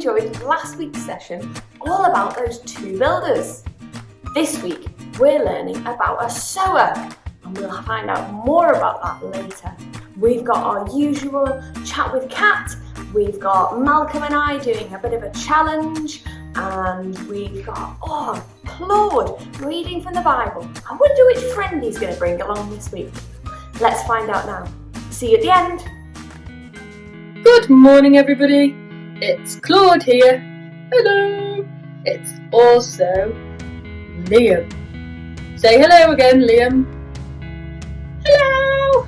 enjoyed last week's session all about those two builders. This week we're learning about a sower, and we'll find out more about that later. We've got our usual chat with Kat, we've got Malcolm and I doing a bit of a challenge, and we've got Claude reading from the Bible. I wonder which friend he's going to bring along this week. Let's find out now. See you at the end. Good morning, everybody. It's Claude here. Hello. It's also Liam. Say hello again, Liam. Hello.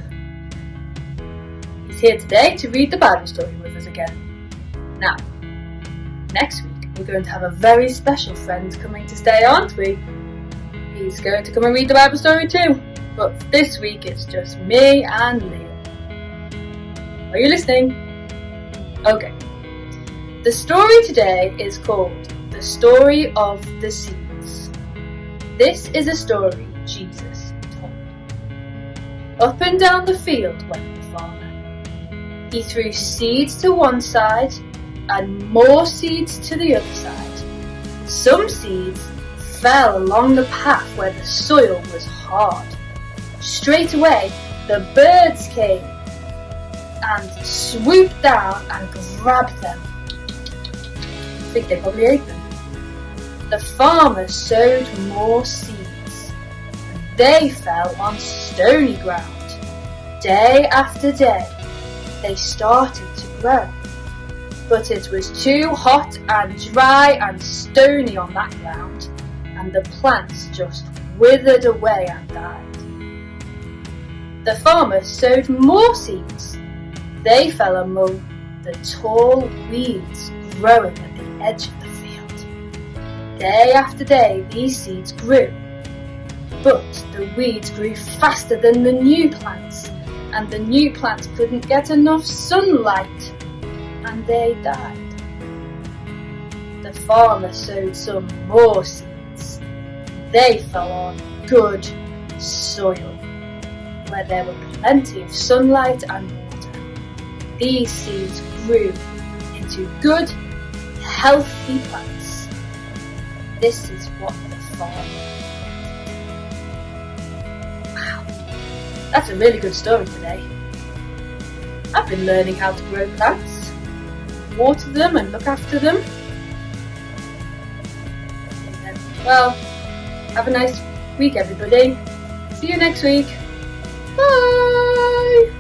He's here today to read the Bible story with us again. Now, next week we're going to have a very special friend coming to stay, aren't we? He's going to come and read the Bible story too. But this week it's just me and Liam. Are you listening? Okay. The story today is called The Story of the Seeds. This is a story Jesus told. Up and down the field went the farmer. He threw seeds to one side and more seeds to the other side. Some seeds fell along the path where the soil was hard. Straight away, the birds came and swooped down and grabbed them. I think they probably ate them. The farmer sowed more seeds. They fell on stony ground. Day after day, they started to grow. But it was too hot and dry and stony on that ground, and the plants just withered away and died. The farmer sowed more seeds. They fell among the tall weeds growing at the edge of the field. Day after day, these seeds grew, but the weeds grew faster than the new plants, and the new plants couldn't get enough sunlight, and they died. The farmer sowed some more seeds. They fell on good soil, where there were plenty of sunlight and water. These seeds grew into good, healthy plants. This is what the farmer did. Wow, that's a really good story today. I've been learning how to grow plants, water them and look after them. Well, have a nice week, everybody. See you next week. Bye!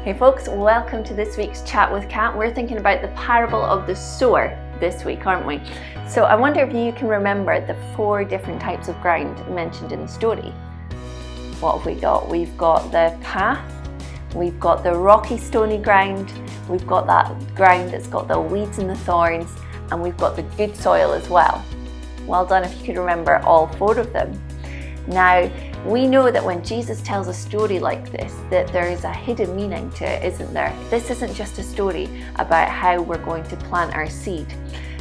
Hey folks, welcome to this week's Chat with Kat. We're thinking about the parable of the sower this week, aren't we? So I wonder if you can remember the 4 different types of ground mentioned in the story. What have we got? We've got the path, we've got the rocky stony ground, we've got that ground that's got the weeds and the thorns, and we've got the good soil as well. Well done if you could remember all 4 of them. Now, we know that when Jesus tells a story like this, that there is a hidden meaning to it, isn't there? This isn't just a story about how we're going to plant our seed.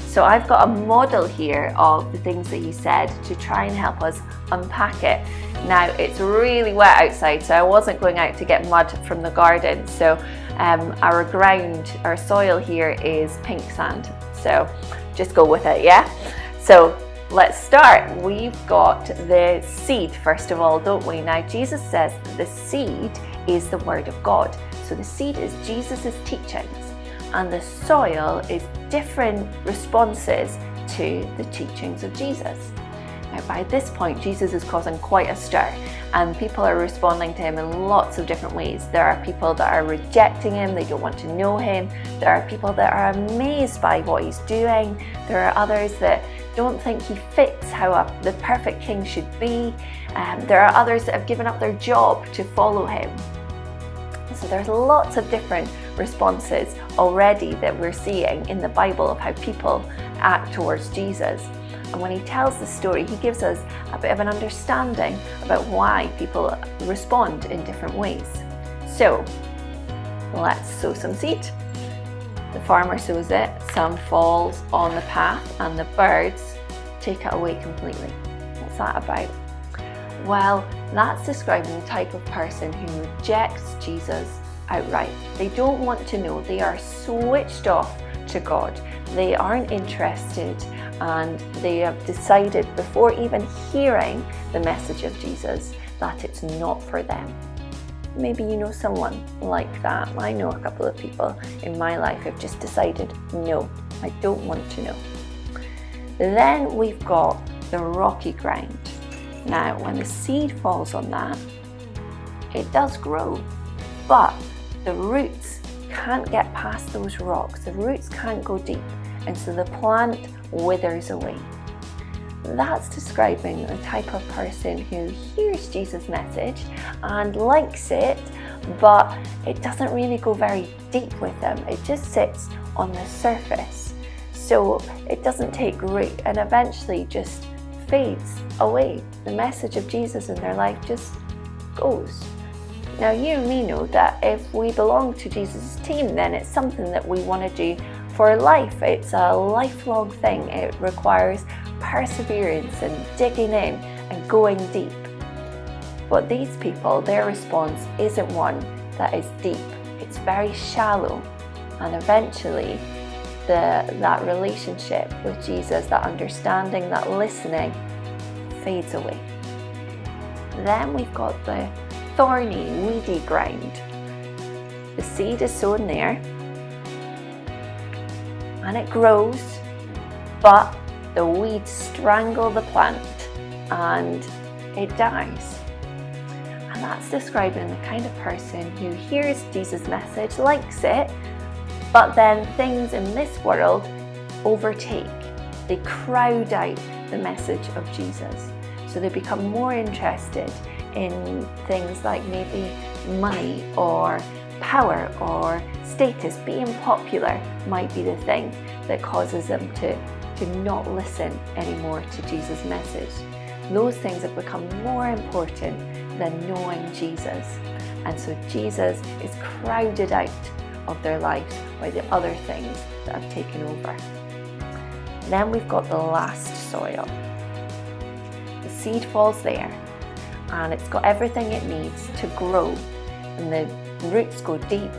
So I've got a model here of the things that he said to try and help us unpack it. Now, it's really wet outside, so I wasn't going out to get mud from the garden. So our ground, our soil here is pink sand. So just go with it, yeah? So let's start. We've got the seed first of all, don't we? Now Jesus says that the seed is the word of God. So the seed is Jesus' teachings, and the soil is different responses to the teachings of Jesus. Now by this point, Jesus is causing quite a stir, and people are responding to him in lots of different ways. There are people that are rejecting him, they don't want to know him. There are people that are amazed by what he's doing. There are others that don't think he fits how the perfect king should be. There are others that have given up their job to follow him. So there's lots of different responses already that we're seeing in the Bible of how people act towards Jesus. And when he tells the story, he gives us a bit of an understanding about why people respond in different ways. So let's sow some seed. The farmer sows it, some falls on the path, and the birds take it away completely. What's that about? Well, that's describing the type of person who rejects Jesus outright. They don't want to know. They are switched off to God. They aren't interested, and they have decided before even hearing the message of Jesus that it's not for them. Maybe you know someone like that. I know a couple of people in my life who've just decided, no, I don't want to know. Then we've got the rocky ground. Now, when the seed falls on that, it does grow, but the roots can't get past those rocks. The roots can't go deep, and so the plant withers away. That's describing the type of person who hears Jesus' message and likes it, but it doesn't really go very deep with them. It just sits on the surface. So it doesn't take root and eventually just fades away. The message of Jesus in their life just goes. Now, you and me know that if we belong to Jesus' team, then it's something that we want to do for life. It's a lifelong thing. It requires perseverance and digging in and going deep. But these people, their response isn't one that is deep. It's very shallow, and eventually that relationship with Jesus, that understanding, that listening fades away. Then we've got the thorny, weedy ground. The seed is sown there and it grows, but the weeds strangle the plant and it dies. And that's describing the kind of person who hears Jesus' message, likes it, but then things in this world overtake. They crowd out the message of Jesus. So they become more interested in things like maybe money or power or status. Being popular might be the thing that causes them to not listen anymore to Jesus' message. Those things have become more important than knowing Jesus. And so Jesus is crowded out of their lives by the other things that have taken over. Then we've got the last soil. The seed falls there and it's got everything it needs to grow, and the roots go deep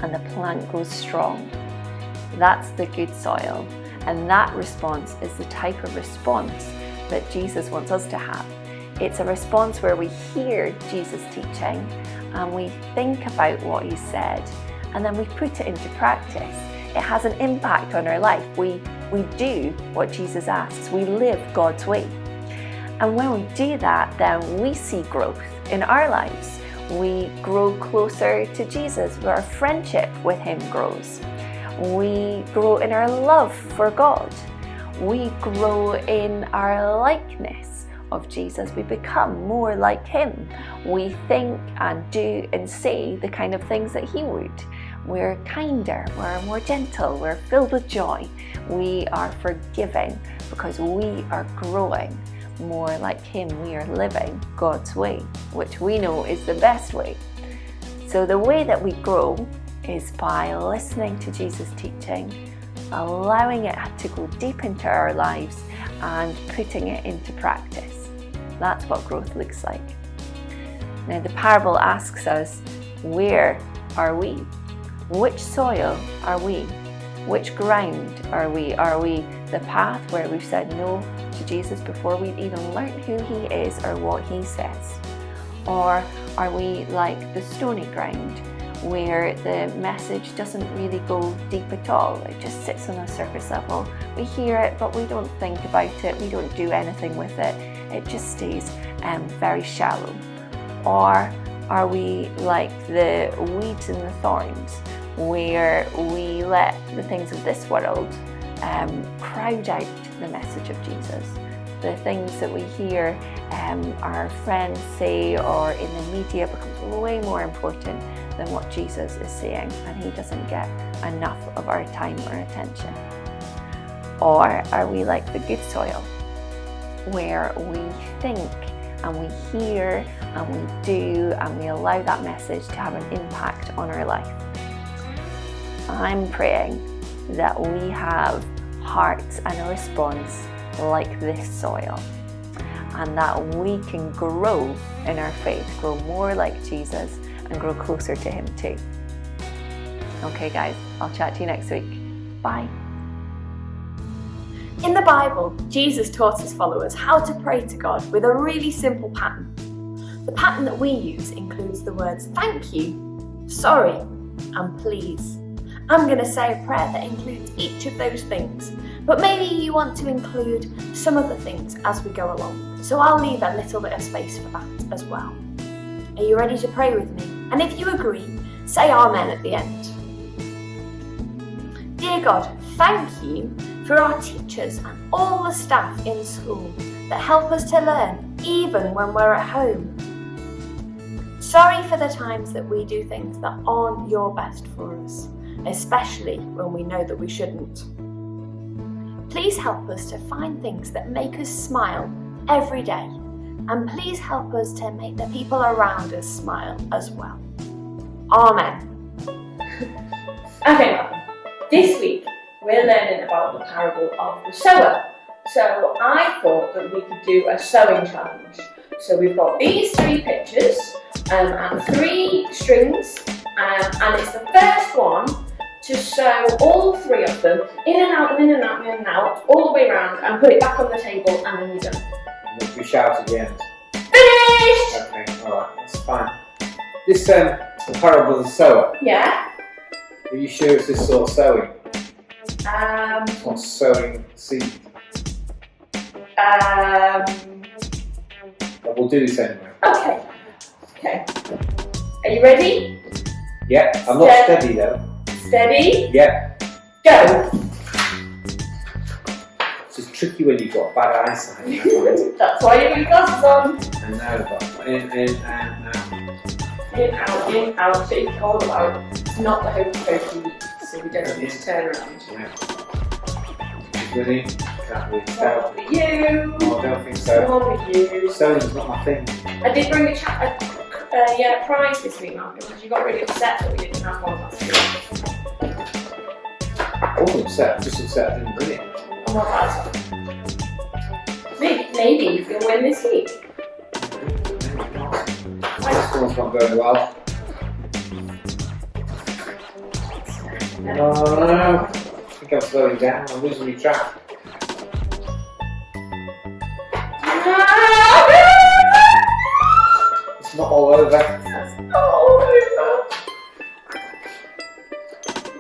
and the plant grows strong. That's the good soil, and that response is the type of response that Jesus wants us to have. It's a response where we hear Jesus teaching and we think about what he said, and then we put it into practice. It has an impact on our life. We do what Jesus asks. We live God's way. And when we do that, then we see growth in our lives. We grow closer to Jesus. Our friendship with him grows. We grow in our love for God. We grow in our likeness of Jesus. We become more like him. We think and do and say the kind of things that he would. We're kinder, we're more gentle, we're filled with joy. We are forgiving because we are growing more like him. We are living God's way, which we know is the best way. So the way that we grow is by listening to Jesus' teaching, allowing it to go deep into our lives and putting it into practice. That's what growth looks like. Now the parable asks us, where are we? Which soil are we? Which ground are we? Are we the path where we've said no to Jesus before we've even learned who he is or what he says? Or are we like the stony ground where the message doesn't really go deep at all? It just sits on a surface level. We hear it, but we don't think about it. We don't do anything with it. It just stays very shallow. Or are we like the weeds and the thorns, where we let the things of this world crowd out the message of Jesus? The things that we hear our friends say or in the media becomes way more important than what Jesus is saying, and he doesn't get enough of our time or attention. Or are we like the good soil, where we think and we hear and we do and we allow that message to have an impact on our life? I'm praying that we have hearts and a response like this soil, and that we can grow in our faith, grow more like Jesus and grow closer to him too. Okay guys, I'll chat to you next week. Bye. In the Bible, Jesus taught his followers how to pray to God with a really simple pattern. The pattern that we use includes the words thank you, sorry, and please. I'm going to say a prayer that includes each of those things, but maybe you want to include some other things as we go along. So I'll leave a little bit of space for that as well. Are you ready to pray with me? And if you agree, say Amen at the end. Dear God, thank you for our teachers and all the staff in school that help us to learn even when we're at home. Sorry for the times that we do things that aren't your best for us, especially when we know that we shouldn't. Please help us to find things that make us smile every day, and please help us to make the people around us smile as well. Amen. Okay, Martin. This week we're learning about the parable of the sower. So I thought that we could do a sowing challenge. So we've got these 3 pictures and 3 strings, and it's the first one to sow all 3 of them in and out, in and out, in and out, all the way around, and put it back on the table, and then you're done. If we shout at the end. Finished! Okay, alright, that's fine. This the parable of the sower. Yeah. Are you sure it's this sort of sowing? It's not sowing seed. But we'll do this anyway. Okay. Are you ready? Yeah, I'm not steady though. Steady? Yeah. Go! It's just tricky when you've got bad eyesight. I find. That's why you put your glasses on. I know, but in and out. In, out, so you can hold them out. It's not the hokey pokey week, so we don't need to turn around. Yeah. Ready? Can't really One tell. for you. Oh, I don't think so. One for you. Sowing's not my thing. I did bring a prize this week, Malcolm, because you got really upset that we didn't have one last week. I wasn't upset, just upset I didn't win it. And what about maybe you can win this week. This one's not going well. Oh no, I think I'm slowing down, I'm losing my track. It's not all over. That's not all over.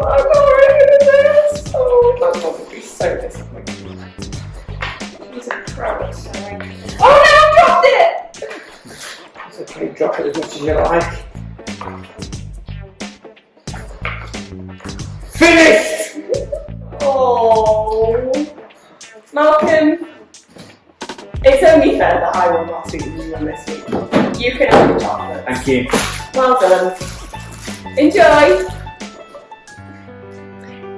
I'm not ready for this. Oh, that's going to be so disappointing. He's a pro at sewing. Oh no, I dropped it! It's okay, drop it as much as you like. Finished! Oh, Malcolm. It's only fair that I won last week and you won this week. You can have the chocolate. Thank you. Well done. Enjoy!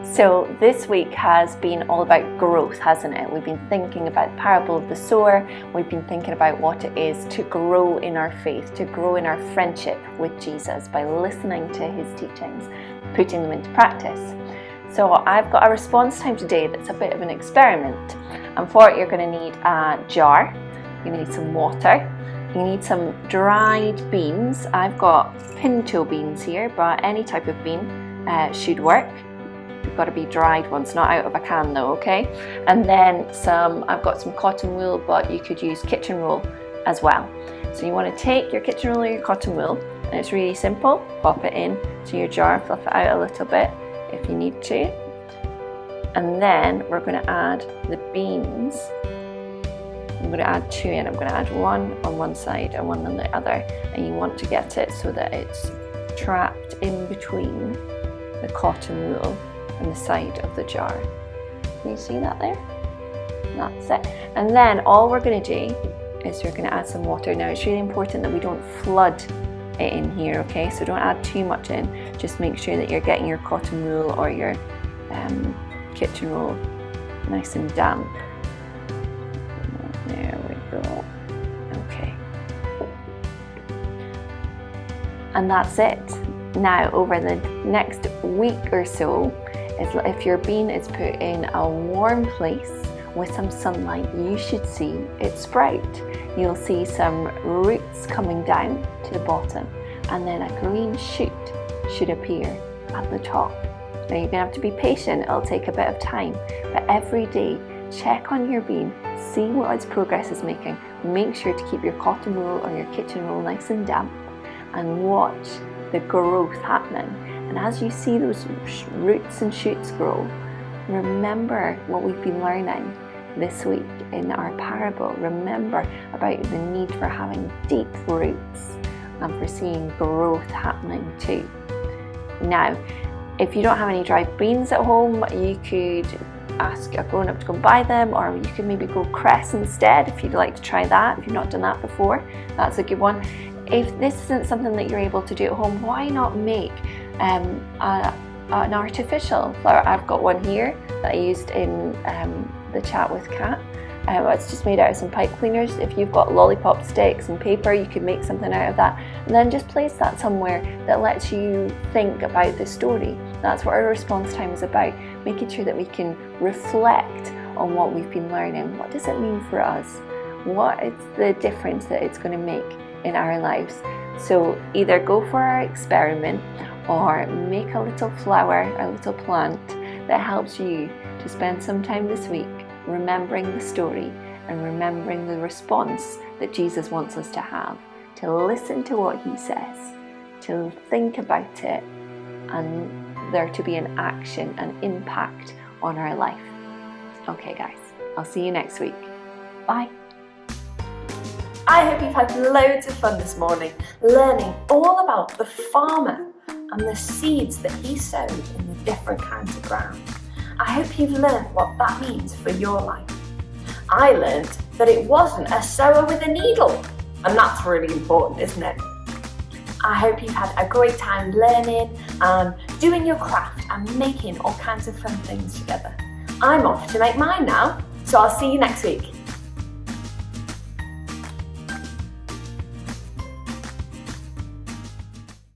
So this week has been all about growth, hasn't it? We've been thinking about the parable of the sower. We've been thinking about what it is to grow in our faith, to grow in our friendship with Jesus by listening to his teachings, putting them into practice. So I've got a response time today that's a bit of an experiment. And for it, you're going to need a jar. You're going to need some water. You need some dried beans. I've got pinto beans here, but any type of bean should work. They've got to be dried ones, not out of a can though, okay? And then I've got some cotton wool, but you could use kitchen wool as well. So you want to take your kitchen wool or your cotton wool, and it's really simple. Pop it in to your jar, fluff it out a little bit if you need to. And then we're going to add the beans. I'm going to add 2 in. I'm going to add 1 on one side and 1 on the other. And you want to get it so that it's trapped in between the cotton wool and the side of the jar. Can you see that there? That's it. And then all we're going to do is we're going to add some water. Now it's really important that we don't flood it in here, okay? So don't add too much in. Just make sure that you're getting your cotton wool or your kitchen wool nice and damp. There we go. Okay. And that's it. Now over the next week or so, if your bean is put in a warm place with some sunlight, you should see it sprout. You'll see some roots coming down to the bottom, and then a green shoot should appear at the top. Now you're going to have to be patient, it'll take a bit of time, but every day check on your bean, see what its progress is making, make sure to keep your cotton wool or your kitchen roll nice and damp, and watch the growth happening. And as you see those roots and shoots grow, remember what we've been learning this week in our parable. Remember about the need for having deep roots and for seeing growth happening too. Now, if you don't have any dried beans at home, you could ask a grown-up to go and buy them, or you could maybe go cress instead if you'd like to try that. If you've not done that before, that's a good one. If this isn't something that you're able to do at home, why not make an artificial flour? I've got one here that I used in the chat with Kat. It's just made out of some pipe cleaners. If you've got lollipop sticks and paper, you could make something out of that, and then just place that somewhere that lets you think about the story. That's what our response time is about, making sure that we can reflect on what we've been learning. What does it mean for us? What is the difference that it's going to make in our lives? So either go for our experiment or make a little flower, a little plant that helps you to spend some time this week remembering the story and remembering the response that Jesus wants us to have, to listen to what he says, to think about it, and there to be an action, an impact on our life. Okay guys, I'll see you next week. Bye. I hope you've had loads of fun this morning learning all about the farmer and the seeds that he sowed in the different kinds of ground. I hope you've learned what that means for your life. I learned that it wasn't a sower with a needle, and that's really important, isn't it? I hope you've had a great time learning and doing your craft and making all kinds of fun things together. I'm off to make mine now, so I'll see you next week.